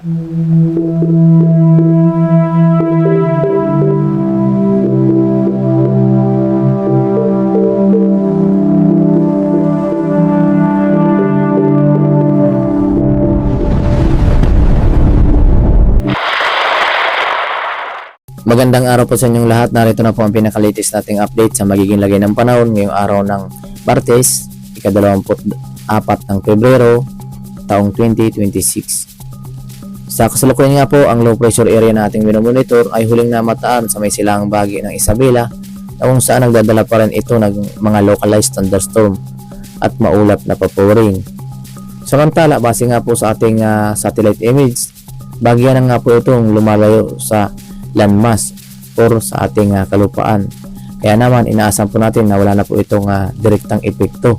Magandang araw po sa inyong lahat. Narito na po ang pinaka-latest nating update sa magiging lagay ng panahon ngayong araw ng Martes, ika-24 ng Pebrero, taong 2026. Sa kasalukuyan nga po, ang low pressure area na ating minomonitor ay huling namataan sa may silangang bahagi ng Isabela na kung saan nagdadala pa rin ito ng mga localized thunderstorm at maulap na papowering. Samantala, base nga po sa ating satellite image, bahagyan na nga po itong lumalayo sa landmass or sa ating kalupaan. Kaya naman inaasahan po natin na wala na po itong direktang epekto,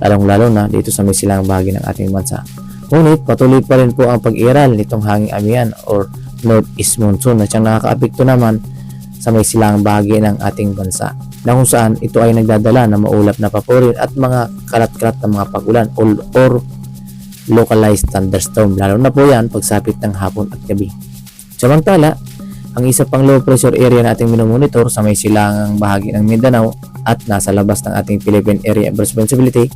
lalong-lalo na dito sa may silangang bahagi ng ating bansa. Ngunit patuloy pa rin po ang pag-iral nitong hanging amihan or northeast monsoon na siyang nakakaapekto naman sa may silangang bahagi ng ating bansa, na kung saan ito ay nagdadala ng maulap na paporin at mga kalat-kalat na mga pag-ulan or localized thunderstorm, lalo na po yan pagsapit ng hapon at gabi. Samantala, ang isa pang low pressure area na ating minomonitor sa may silangang bahagi ng Mindanao at nasa labas ng ating Philippine Area of Responsibility,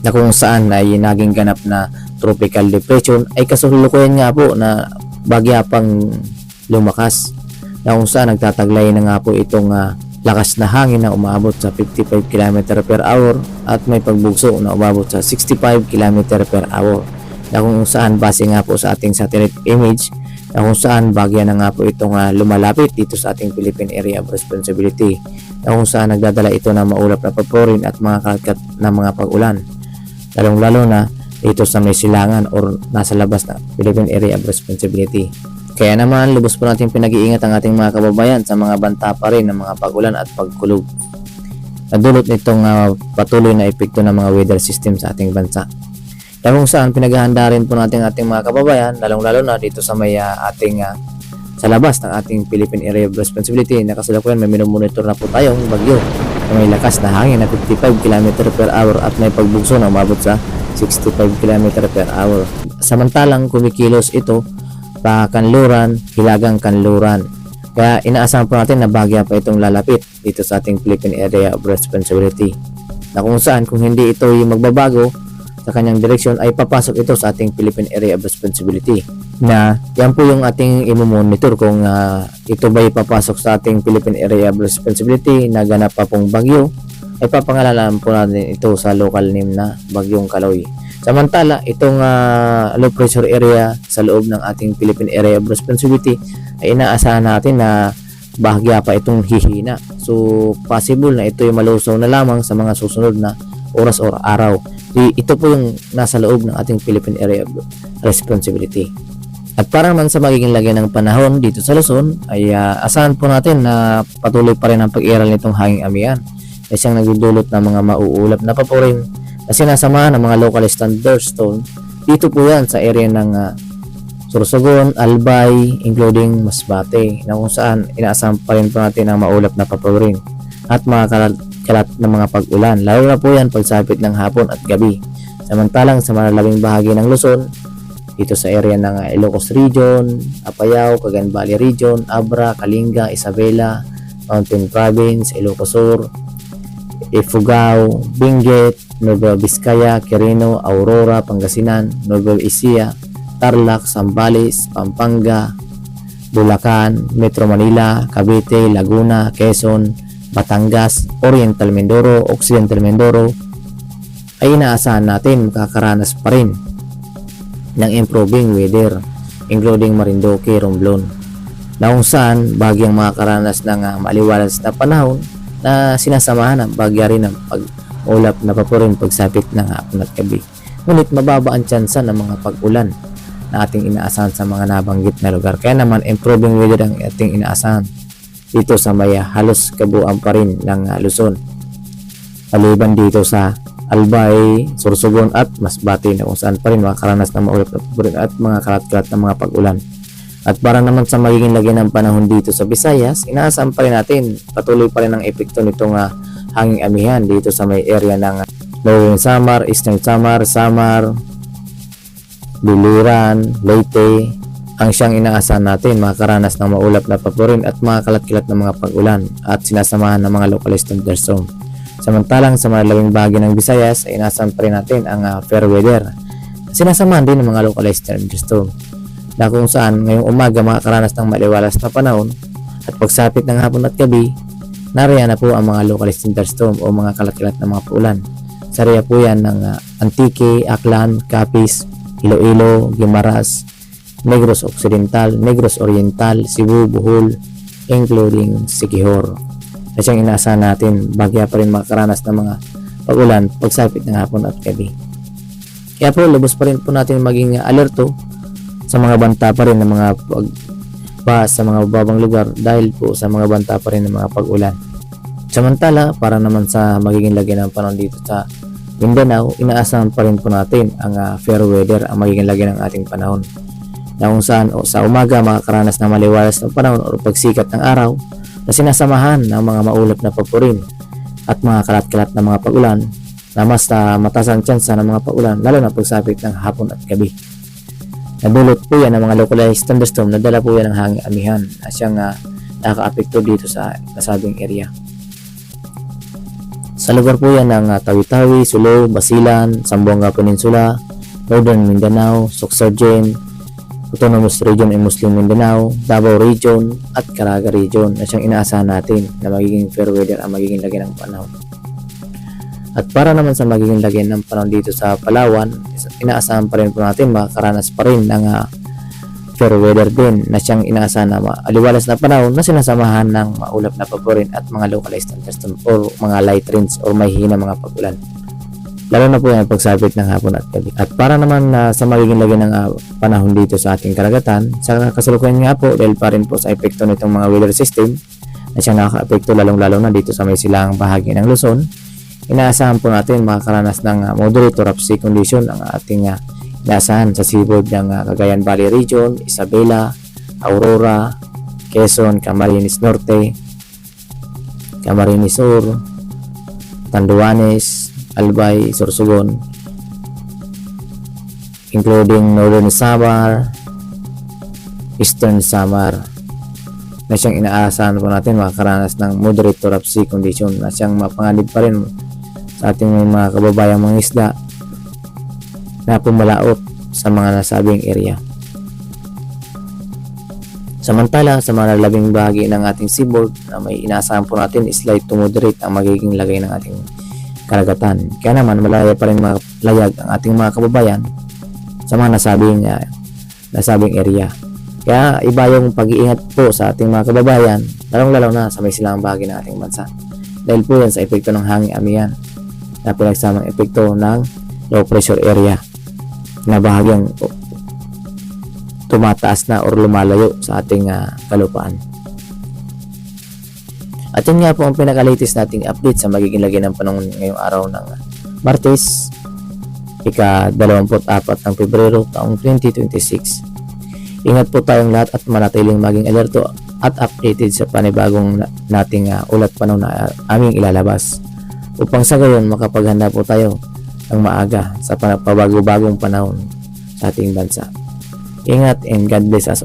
na kung saan ay naging ganap na tropical depression, ay kasalukuyan nga po na bagya pang lumakas, na kung saan nagtataglay na nga po itong lakas na hangin na umabot sa 55 km per hour at may pagbugso na umabot sa 65 km per hour, na kung saan base nga po sa ating satellite image, na kung saan bagya na nga po itong lumalapit dito sa ating Philippine Area of Responsibility, na kung saan nagdadala ito ng maulap na paporin at mga kalat na mga pag-ulan, lalong-lalo na dito sa may silangan or nasa labas na Philippine Area of Responsibility. Kaya naman lubos po natin pinag-iingat ang ating mga kababayan sa mga banta pa rin ng mga pag-ulan at pagkulog na dulot nitong patuloy na epekto ng mga weather system sa ating bansa. Na kung saan pinaghahanda rin po natin ating mga kababayan, lalong-lalo na dito sa may ating sa labas ng ating Philippine Area of Responsibility, na kasalukuyan may minomonitor na po tayong bagyo na may lakas na hangin na 55 km per hour at may pagbugso na umabot sa 65 km per hour. Samantalang kumikilos ito pa kanluran, hilagang kanluran. Kaya inaasahan po natin na bagya pa itong lalapit dito sa ating Philippine Area of Responsibility, na kung saan kung hindi ito yung magbabago sa kanyang direksyon ay papasok ito sa ating Philippine Area of Responsibility, na yan po yung ating imomonitor kung ito ba papasok sa ating Philippine Area of Responsibility na ganap pa pong bagyo, ay papangalanan po natin ito sa local name na Bagyong Kaloy. Samantala, itong low pressure area sa loob ng ating Philippine Area of Responsibility ay inaasahan natin na bahagya pa itong hihina. So possible na ito yung malusaw na lamang sa mga susunod na oras or araw. Ito po yung nasa loob ng ating Philippine Area of Responsibility. At para naman sa magiging lagay ng panahon dito sa Luzon, ay asahan po natin na patuloy pa rin ang pag-iral nitong hanging amihan na siyang nagdudulot ng mga mauulap na paporin na sinasamahan ng mga localized thunderstorm. Dito po yan sa area ng Sorsogon, Albay, including Masbate, na kung saan inaasahan pa rin po natin ang maulap na paporin at mga kalat ng mga pag-ulan, lalo na po yan pagsapit ng hapon at gabi. Samantalang sa malalabing bahagi ng Luzon, dito sa area ng Ilocos Region, Apayao, Cagayan Valley Region, Abra, Kalinga, Isabela, Mountain Province, Ilocos Sur, Ifugao, Benguet, Nueva Vizcaya, Quirino, Aurora, Pangasinan, Nueva Ecija, Tarlac, Zambales, Pampanga, Bulacan, Metro Manila, Cavite, Laguna, Quezon, Batangas, Oriental Mindoro, Occidental Mindoro, ay inaasahan natin makakaranas pa rin ng improving weather, including Marinduque, Romblon, na kung saan bagyang makakaranas ng maliwalas na panahon na sinasamahan ng bagya rin ng pag-ulap na paporin pagsapit ng hapon at gabi. Ngunit mababa ang tsansa ng mga pag-ulan na ating inaasahan sa mga nabanggit na lugar. Kaya naman improving weather ang ating inaasahan dito sa may halos kabuuan pa rin ng Luzon, maliban dito sa Albay, Sorsogon at Masbate, na kung saan pa rin makakaranas ng maulap na paporin at mga kalat-kalat na mga pag-ulan. At para naman sa magiging lagay ng panahon dito sa Visayas, inaasahan pa rin natin patuloy pa rin ang epekto nitong hanging amihan dito sa may area ng Northern Samar, Eastern Samar, Biliran, Leyte, ang siyang inaasahan natin makakaranas ng maulap na papurin at mga kalat-kilat na mga pag-ulan at sinasamahan ng mga localized thunderstorm. Samantalang sa malalawing bahagi ng Visayas ay inaasahan pa rin natin ang fair weather. Sinasamahan din ng mga localized thunderstorm na kung saan ngayong umaga makakaranas ng maliwalas na panahon at pagsapit ng hapon at gabi, nariyan na po ang mga localized thunderstorm o mga kalat-kilat na mga pag-ulan. Sa area po yan ng Antique, Aklan, Capiz, Iloilo, Guimaras, Negros Occidental, Negros Oriental, Cebu, Bohol, including Siquijor. Na siyang inaasahan natin bagya pa rin makakaranas ng mga pag-ulan pagsapit ng hapon at gabi. Kaya po lubos pa rin po natin maging alerto sa mga banta pa rin ng mga pagbaha sa mga babang lugar dahil po sa mga banta pa rin ng mga pag-ulan. Samantala, para naman sa magiging lagay ng panahon dito sa Mindanao, inaasahan pa rin po natin ang fair weather ang magiging lagay ng ating panahon. Na kung saan sa umaga makakaranas ng maliwalas na panahon o pagsikat ng araw na sinasamahan ng mga maulap na papurin at mga kalat-kalat na mga pag-ulan na mas mataas ang tsansa ng mga pag-ulan lalo na pagsapit ng hapon at gabi. Nadulot po yan ng mga localized thunderstorm na dala po yan ng hanging amihan na siyang nakaka-apekto dito sa nasabing area. Sa lugar po yan ng Tawi-Tawi, Sulu, Basilan, Zamboanga Peninsula, Northern Mindanao, Sorsogon, Autonomous Region and Muslim Mindanao, Davao Region at Caraga Region na siyang inaasahan natin na magiging fair weather ang magiging lagay ng panahon. At para naman sa magiging lagay ng panahon dito sa Palawan, inaasahan pa rin po natin makakaranas pa rin ng fair weather din na siyang inaasahan na aliwalas na panahon na sinasamahan ng maulap na papurin at mga localized thunderstorm or mga light rains or may hina mga pag-ulan. Lalo na po yan pagsapit ng hapon at gabi. At para naman sa magiging lagay ng panahon dito sa ating karagatan, sa kasalukuyan nga po dahil pa rin po sa epekto nitong mga weather system na siyang nakaka-epekto lalong-lalo na dito sa may silang bahagi ng Luzon, inaasahan po natin makakaranas ng moderate to rough sea condition ang ating inaasahan sa seaboard ng Cagayan Valley Region, Isabela, Aurora, Quezon, Camarines Norte, Camarines Sur, Tanduanes, Albay, Sorsogon, including Northern Samar, Eastern Samar na siyang inaasahan po natin makakaranas ng moderate to rough sea condition na siyang mapanganib pa rin sa ating mga kababayang mga isda na pumalaot sa mga nasabing area. Samantala, sa mga labing bahagi ng ating seaboard na may inaasahan po natin is light to moderate ang magiging lagay ng ating karagatan. Kaya naman malaya pa rin malayag ang ating mga kababayan sa mga nasabing area. Kaya iba yung pag-iingat po sa ating mga kababayan, lalong-lalo na sa may silang bahagi ng ating bansa. Dahil po yan sa epekto ng hanging amihan na pinagsamang epekto ng low pressure area na bahagyang tumataas na or lumalayo sa ating kalupaan. At yun nga po ang pinaka-latest nating update sa magiging lagay ng panahon ngayong araw ng Martes, ika-24 ng Pebrero taong 2026. Ingat po tayong lahat at manatiling maging alerto at updated sa panibagong nating ulat panahon na aming ilalabas upang sa gayon makapaghanda po tayo ng maaga sa pabago-bagong panahon sa ating bansa. Ingat and God bless us.